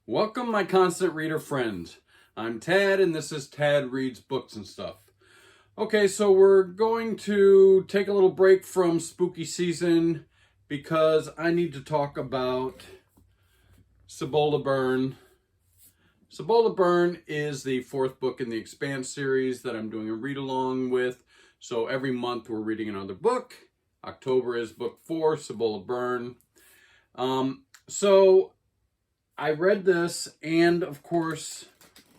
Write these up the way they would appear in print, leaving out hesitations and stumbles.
Welcome, my constant reader friends. I'm Tad, and this is Tad Reads Books and Stuff. Okay, so we're going to take a little break from spooky season because I need to talk about CIBOLA Burn. CIBOLA Burn is the fourth book in the Expanse series that I'm doing a read-along with. So every month we're reading another book. October is book 4, CIBOLA Burn. So I read this, and of course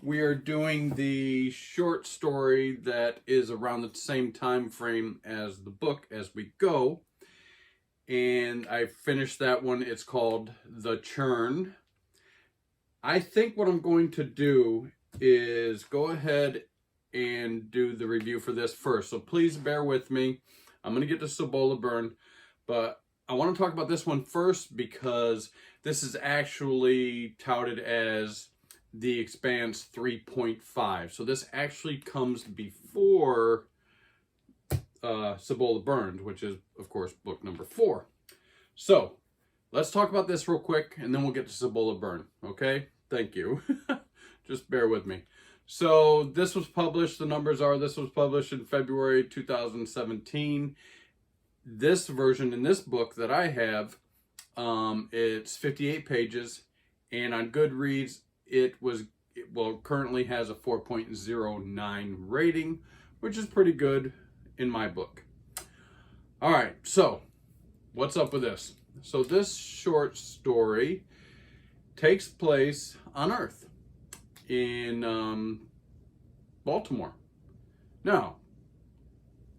we are doing the short story that is around the same time frame as the book as we go, and I finished that one. It's called The Churn. I think what I'm going to do is go ahead and do the review for this first, so please bear with me. I'm going to get to CIBOLA Burn, but I want to talk about this one first because this is actually touted as the Expanse 3.5. So this actually comes before CIBOLA Burn, which is, of course, book number 4. So let's talk about this real quick, and then we'll get to CIBOLA Burn, okay? Thank you. Just bear with me. So this was published, the numbers are, this was published in February 2017. This version in this book that I have, it's 58 pages, and on Goodreads currently has a 4.09 rating, which is pretty good in my book. All right, so what's up with this? So this short story takes place on Earth in Baltimore. Now,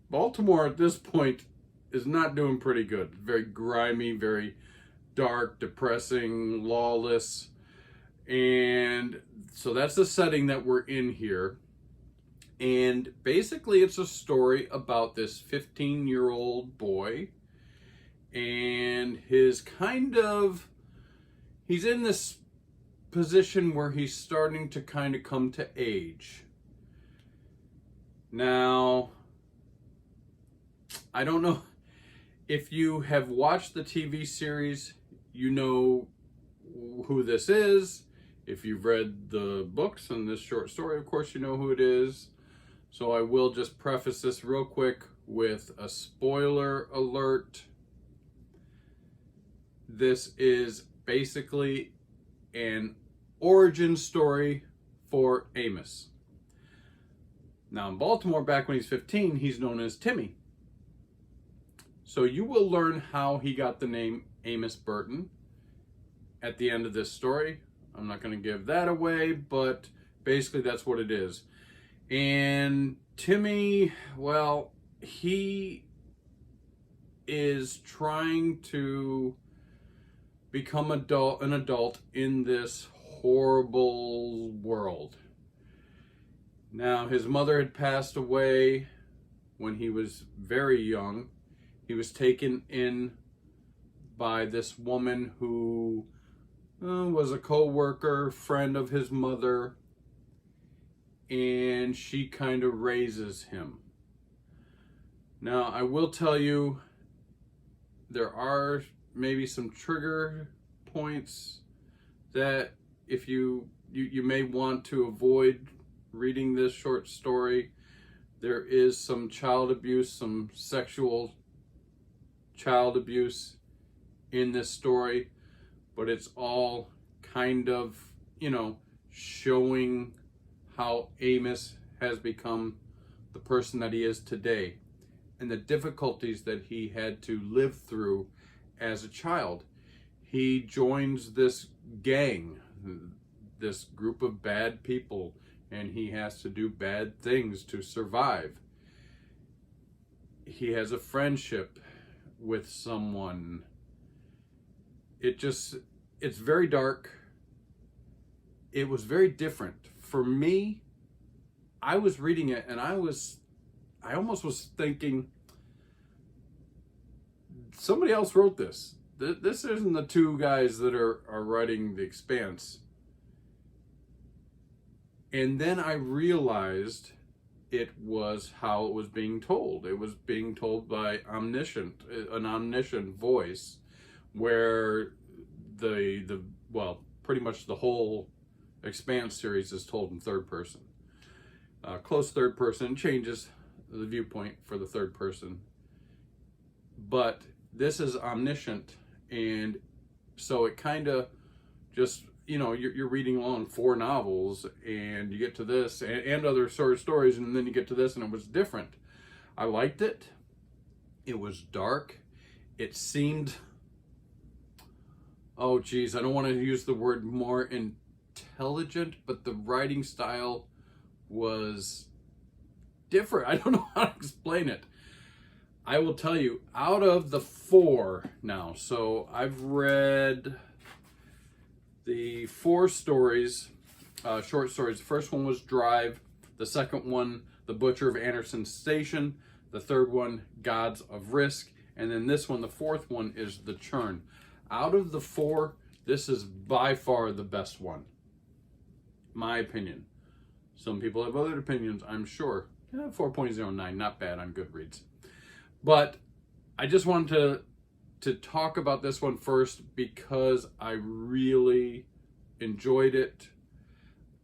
Baltimore at this point is not doing pretty good. Very grimy, very dark, depressing, lawless. And so that's the setting that we're in here. And basically it's a story about this 15-year-old boy and he's in this position where he's starting to kind of come to age. Now, I don't know if you have watched the TV series, you know who this is. If you've read the books and this short story, of course, you know who it is. So I will just preface this real quick with a spoiler alert. This is basically an origin story for Amos. Now in Baltimore, back when he's 15, he's known as Timmy. So you will learn how he got the name Amos Burton at the end of this story. I'm not going to give that away, but basically that's what it is. And Timmy, well, he is trying to become an adult in this horrible world. Now, his mother had passed away when he was very young. He was taken in by this woman who was a co-worker, friend of his mother, and she kind of raises him. Now, I will tell you, there are maybe some trigger points that if you may want to avoid reading this short story. There is some child abuse, some sexual child abuse in this story, but it's all kind of, showing how Amos has become the person that he is today and the difficulties that he had to live through as a child. He joins this gang, this group of bad people, and he has to do bad things to survive. He has a friendship with someone. It's very dark. It was very different. For me, I was reading it and I almost was thinking, somebody else wrote this. This isn't the two guys that are writing The Expanse. And then I realized it was how it was being told. It was being told by an omniscient voice, where pretty much the whole Expanse series is told in third person. Close third person, changes the viewpoint for the third person. But this is omniscient, and so it kind of just, you know, you're reading along 4 novels, and you get to this, and other sort of stories, and then you get to this, and it was different. I liked it. It was dark. It seemed, oh geez, I don't want to use the word more intelligent, but the writing style was different. I don't know how to explain it. I will tell you, out of the 4 now, so I've read the 4 stories, short stories. The first one was Drive. The second one, The Butcher of Anderson Station. The third one, Gods of Risk. And then this one, the fourth one, is The Churn. Out of the 4, this is by far the best one. My opinion. Some people have other opinions, I'm sure. 4.09, not bad on Goodreads. But I just wanted to talk about this one first because I really enjoyed it.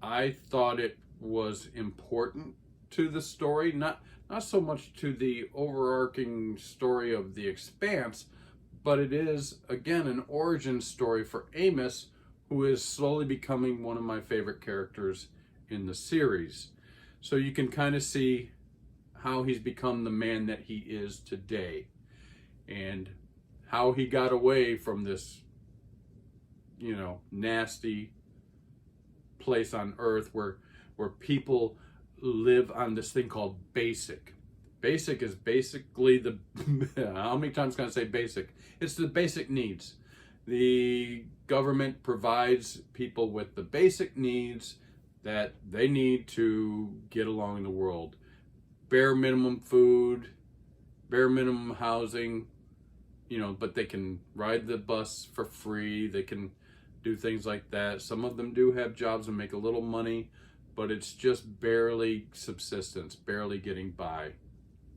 I thought it was important to the story, not so much to the overarching story of the Expanse, but it is, again, an origin story for Amos, who is slowly becoming one of my favorite characters in the series. So you can kind of see how he's become the man that he is today, and how he got away from this, you know, nasty place on earth where people live on this thing called basic. Basic is basically the, how many times can I say basic? It's the basic needs. The government provides people with the basic needs that they need to get along in the world. Bare minimum food, bare minimum housing, you know, but they can ride the bus for free. They can do things like that. Some of them do have jobs and make a little money, but it's just barely subsistence, barely getting by.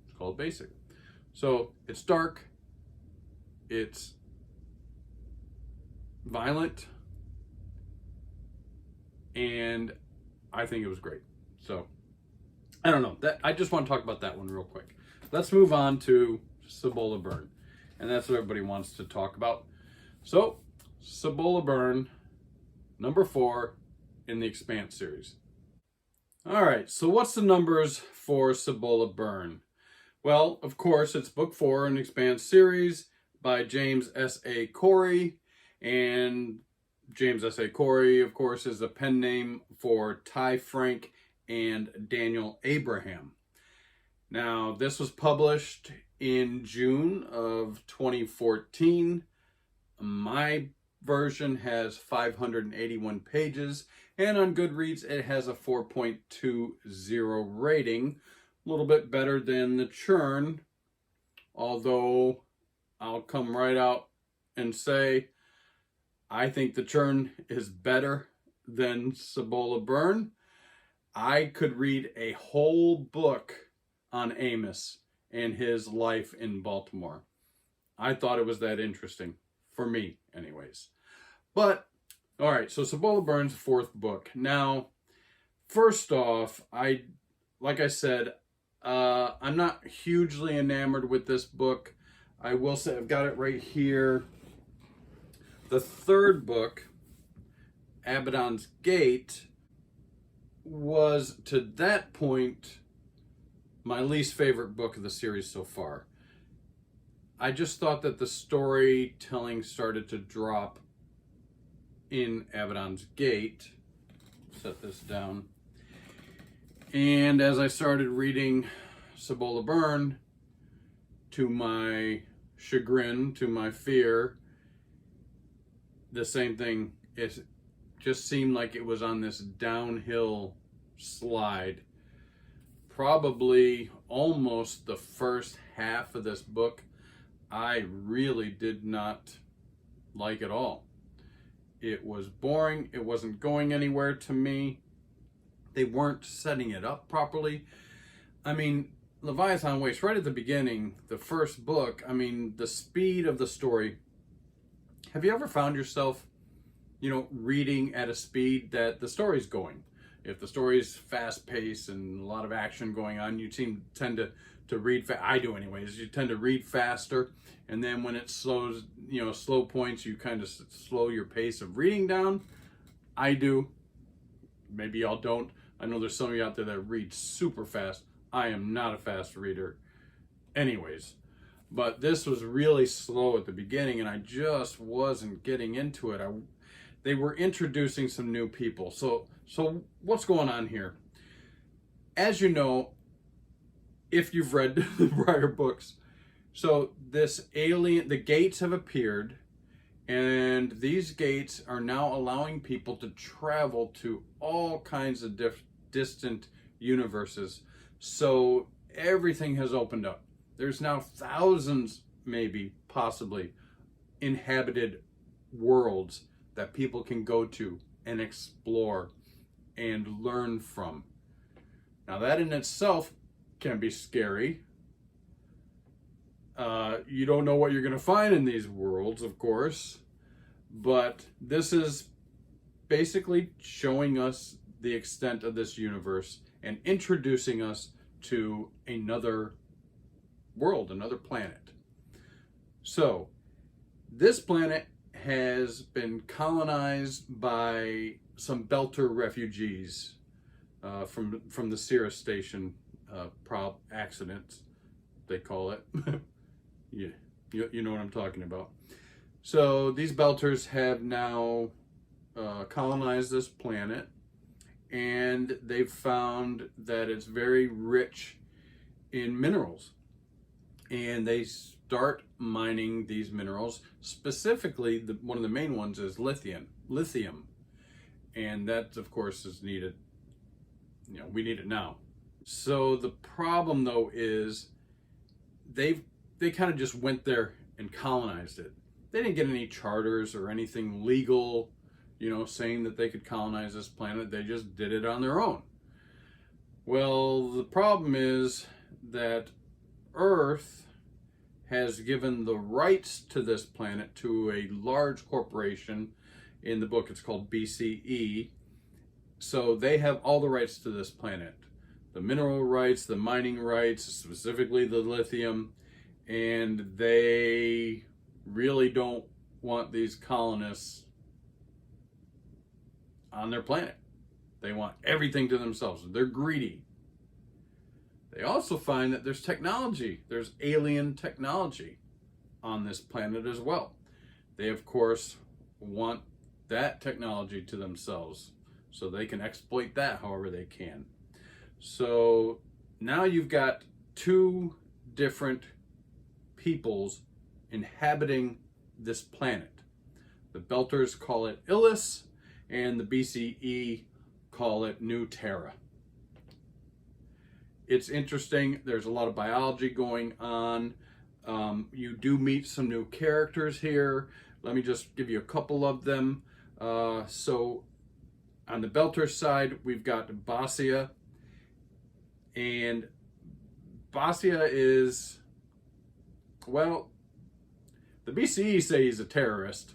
It's called basic. So it's dark, it's violent, and I think it was great. So I don't know, that I just want to talk about that one real quick. Let's move on to CIBOLA Burn, and that's what everybody wants to talk about. So CIBOLA Burn, number 4 in the Expanse series. All right, so what's the numbers for CIBOLA Burn? Well, of course, it's book 4 in the Expanse series by James S.A. Corey. And James S.A. Corey, of course, is a pen name for Ty Frank and Daniel Abraham. Now, this was published in June of 2014. My version has 581 pages, and on Goodreads it has a 4.20 rating, a little bit better than the Churn, although I'll come right out and say I think the Churn is better than CIBOLA Burn. I could read a whole book on Amos and his life in Baltimore. I thought it was that interesting, for me anyways. But, all right, so CIBOLA Burn's 4th book. Now, first off, like I said, I'm not hugely enamored with this book. I will say I've got it right here. The 3rd book, Abaddon's Gate, was to that point my least favorite book of the series so far. I just thought that the storytelling started to drop in Abaddon's Gate. Set this down. And as I started reading CIBOLA Burn, to my chagrin, to my fear, the same thing. It just seemed like it was on this downhill slide. Probably almost the first half of this book I really did not like at all. It was boring. It wasn't going anywhere to me. They weren't setting it up properly. I mean, Leviathan Waste, right at the beginning, the first book, I mean, the speed of the story. Have you ever found yourself reading at a speed that the story's going. If the story's fast paced and a lot of action going on, you tend to read I do anyways. You tend to read faster, and then when it slows, slow points, you kind of slow your pace of reading down. I do. Maybe y'all don't. I know there's some of you out there that read super fast. I am not a fast reader anyways. But this was really slow at the beginning, and I just wasn't getting into it. They were introducing some new people. So what's going on here? As you know, if you've read the prior books, so the gates have appeared, and these gates are now allowing people to travel to all kinds of distant universes. So everything has opened up. There's now thousands, maybe, possibly, inhabited worlds that people can go to and explore and learn from. Now that in itself can be scary. You don't know what you're going to find in these worlds, of course, but this is basically showing us the extent of this universe and introducing us to another world, another planet. So this planet has been colonized by some Belter refugees from the Cirrus station accidents, they call it. Yeah, you know what I'm talking about. So these Belters have now colonized this planet, and they've found that it's very rich in minerals. And they start mining these minerals. Specifically, one of the main ones is lithium. And that, of course, is needed. We need it now. So the problem, though, is they kind of just went there and colonized it. They didn't get any charters or anything legal, saying that they could colonize this planet. They just did it on their own. Well, the problem is that Earth has given the rights to this planet to a large corporation. In the book, it's called BCE. So they have all the rights to this planet. The mineral rights, the mining rights, specifically the lithium, and they really don't want these colonists on their planet. They want everything to themselves. They're greedy. They also find that there's technology, there's alien technology on this planet as well. They, of course, want that technology to themselves so they can exploit that however they can. So now you've got two different peoples inhabiting this planet. The Belters call it Illis, and the BCE call it New Terra. It's interesting. There's a lot of biology going on. You do meet some new characters here. Let me just give you a couple of them. So on the Belter side, we've got Basia. And Basia is, well, the BCE say he's a terrorist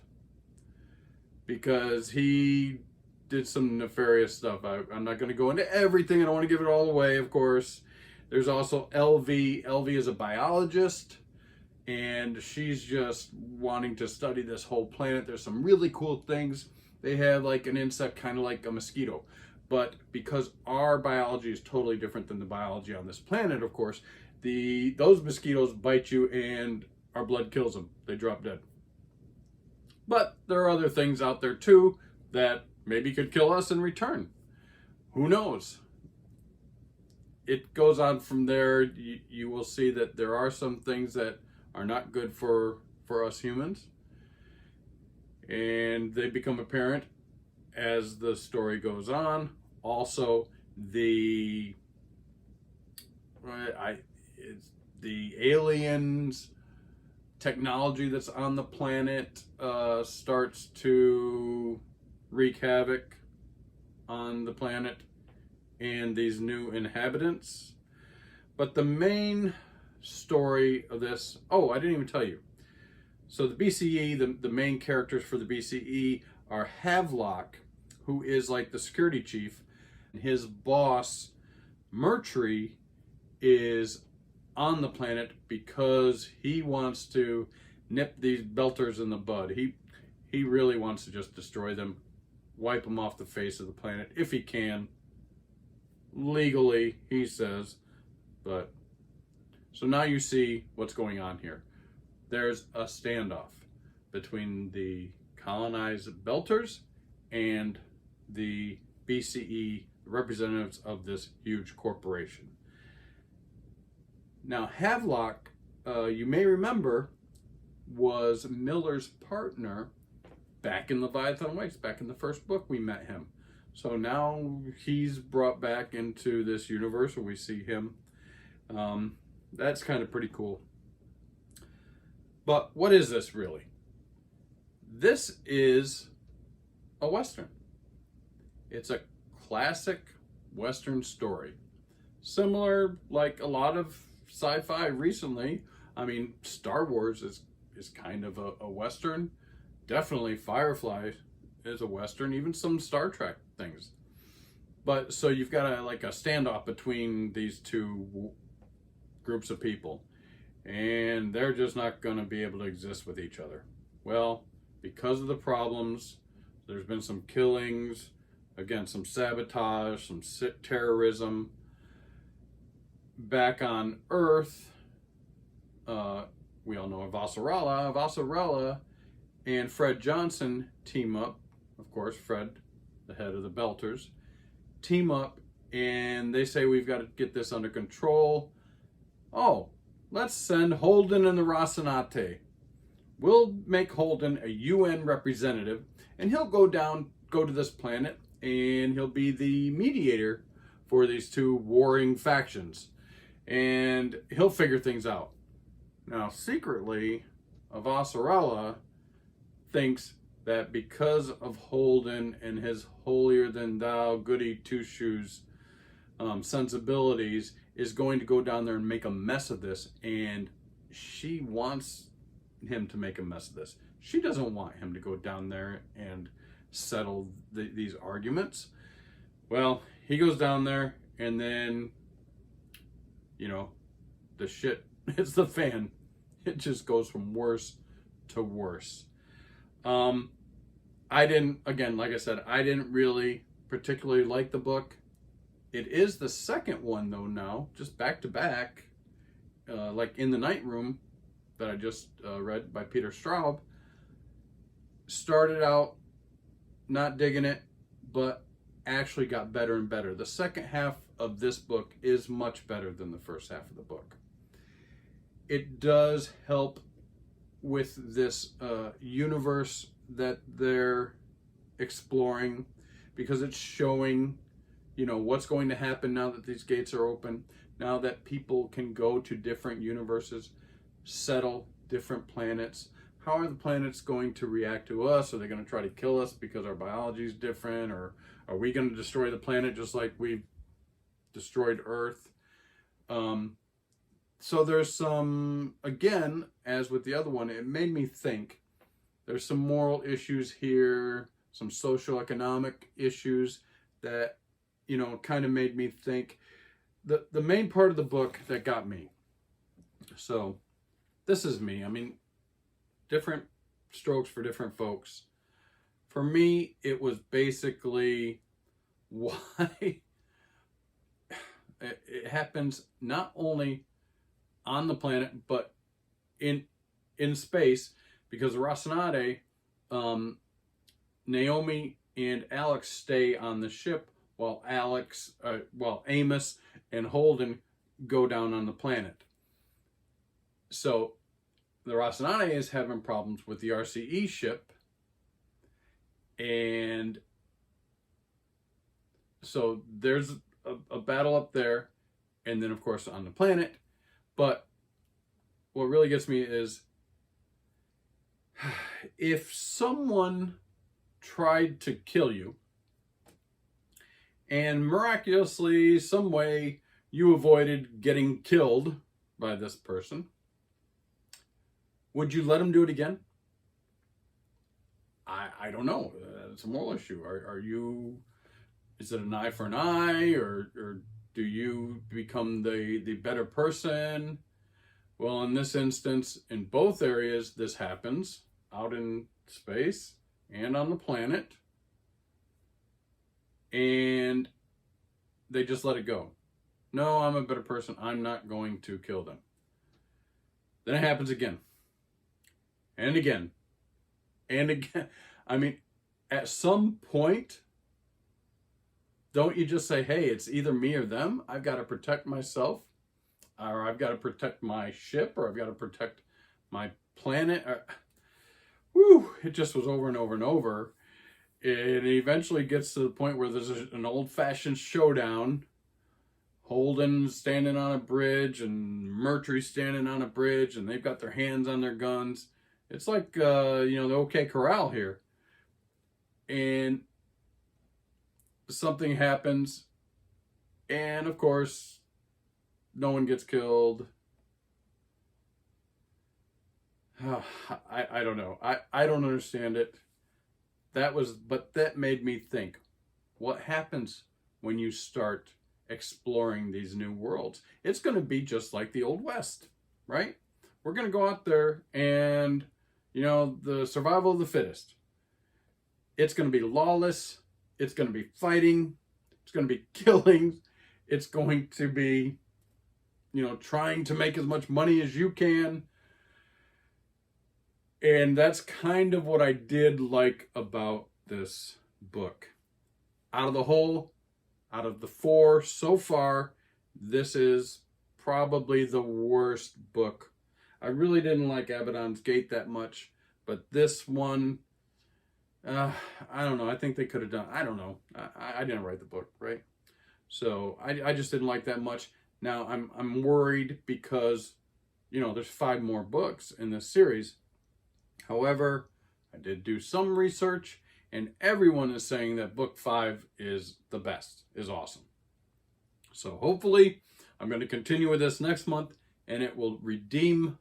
because he did some nefarious stuff. I'm not going to go into everything. I don't want to give it all away, of course. There's also LV. LV is a biologist, and she's just wanting to study this whole planet. There's some really cool things. They have like an insect kind of like a mosquito. But because our biology is totally different than the biology on this planet, of course, those mosquitoes bite you and our blood kills them. They drop dead. But there are other things out there too that maybe could kill us in return. Who knows? It goes on from there. You will see that there are some things that are not good for us humans. And they become apparent as the story goes on. Also, the aliens technology that's on the planet starts to wreak havoc on the planet and these new inhabitants. But the main story of this, I didn't even tell you. So the BCE, the main characters for the BCE are Havelock, who is like the security chief, and his boss, Mercury, is on the planet because he wants to nip these belters in the bud. He really wants to just destroy them, wipe them off the face of the planet if he can. Legally, he says. But so now you see what's going on here. There's a standoff between the colonized belters and the BCE representatives of this huge corporation. Now, Havelock, you may remember, was Miller's partner back in Leviathan Waste. Back in the first book, we met him. So now he's brought back into this universe where we see him. That's kind of pretty cool. But what is this really? This is a Western. It's a classic Western story. Similar, like a lot of sci-fi recently. I mean, Star Wars is kind of a Western. Definitely Firefly is a Western, even some Star Trek things. But so you've got a standoff between these two groups of people, and they're just not going to be able to exist with each other. Well, because of the problems, there's been some killings, again, some sabotage, some terrorism. Back on Earth, we all know Avasarala. Avasarala and Fred Johnson team up. Of course, Fred, the head of the Belters, team up, and they say we've got to get this under control. Oh, let's send Holden and the Rocinante. We'll make Holden a UN representative, and he'll go to this planet, and he'll be the mediator for these two warring factions, and he'll figure things out. Now, secretly, Avasarala thinks that because of Holden and his holier-than-thou, goody-two-shoes sensibilities, is going to go down there and make a mess of this, and she wants him to make a mess of this. She doesn't want him to go down there and settle these arguments. Well, he goes down there, and then, you know, the shit hits the fan. It just goes from worse to worse. I didn't, again, like I said, I didn't really particularly like the book. It is the second one, though, now, just back to back, like In the Night Room, that I just read by Peter Straub. Started out not digging it, but actually got better and better. The second half of this book is much better than the first half of the book. It does help with this universe that they're exploring, because it's showing, you know, what's going to happen now that these gates are open, now that people can go to different universes, settle different planets. How are the planets going to react to us? Are they going to try to kill us because our biology is different? Or are we going to destroy the planet just like we destroyed Earth? So there's some, again, as with the other one, it made me think. There's some moral issues here, some socioeconomic issues that, you know, kind of made me think. The main part of the book that got me. So this is me. I mean, different strokes for different folks. For me, it was basically why it happens not only on the planet, but in space, because Rocinante, Naomi and Alex stay on the ship while Amos and Holden go down on the planet. So the Rocinante is having problems with the RCE ship, and so there's a battle up there, and then of course on the planet. But what really gets me is, if someone tried to kill you, and miraculously, some way, you avoided getting killed by this person, would you let him do it again? I don't know. it's a moral issue. Is it an eye for an eye, or do you become the better person? Well, in this instance, in both areas, this happens out in space and on the planet. And they just let it go. No, I'm a better person. I'm not going to kill them. Then it happens again. And again. And again. I mean, at some point, don't you just say, hey, it's either me or them? I've got to protect myself, or I've got to protect my ship, or I've got to protect my planet. It just was over and over and over. It eventually gets to the point where there's an old-fashioned showdown. Holden standing on a bridge and Mercury standing on a bridge, and they've got their hands on their guns. It's like, the OK Corral here. And something happens, and of course, no one gets killed. I don't know. I don't understand it. But that made me think, what happens when you start exploring these new worlds? It's going to be just like the Old West, right? We're going to go out there and, the survival of the fittest. It's going to be lawless. It's going to be fighting. It's going to be killing. It's going to be, trying to make as much money as you can. And that's kind of what I did like about this book. Out of the 4 so far, this is probably the worst book. I really didn't like Abaddon's Gate that much, but this one, I don't know. I think they could have done, I don't know. I didn't write the book, right? So I just didn't like that much. Now I'm worried because, there's 5 more books in this series. However, I did do some research, and everyone is saying that book 5 is the best, is awesome. So hopefully I'm going to continue with this next month, and it will redeem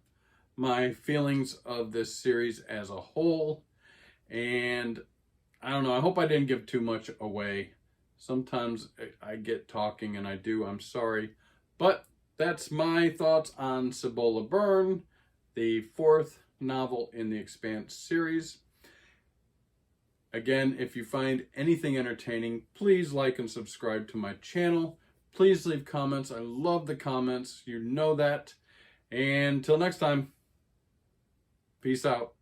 my feelings of this series as a whole. And I don't know, I hope I didn't give too much away. Sometimes I get talking, and I do, I'm sorry. But that's my thoughts on CIBOLA Burn, the 4th novel in the Expanse series. Again, if you find anything entertaining, please like and subscribe to my channel. Please leave comments. I love the comments. You know that. And until next time, peace out.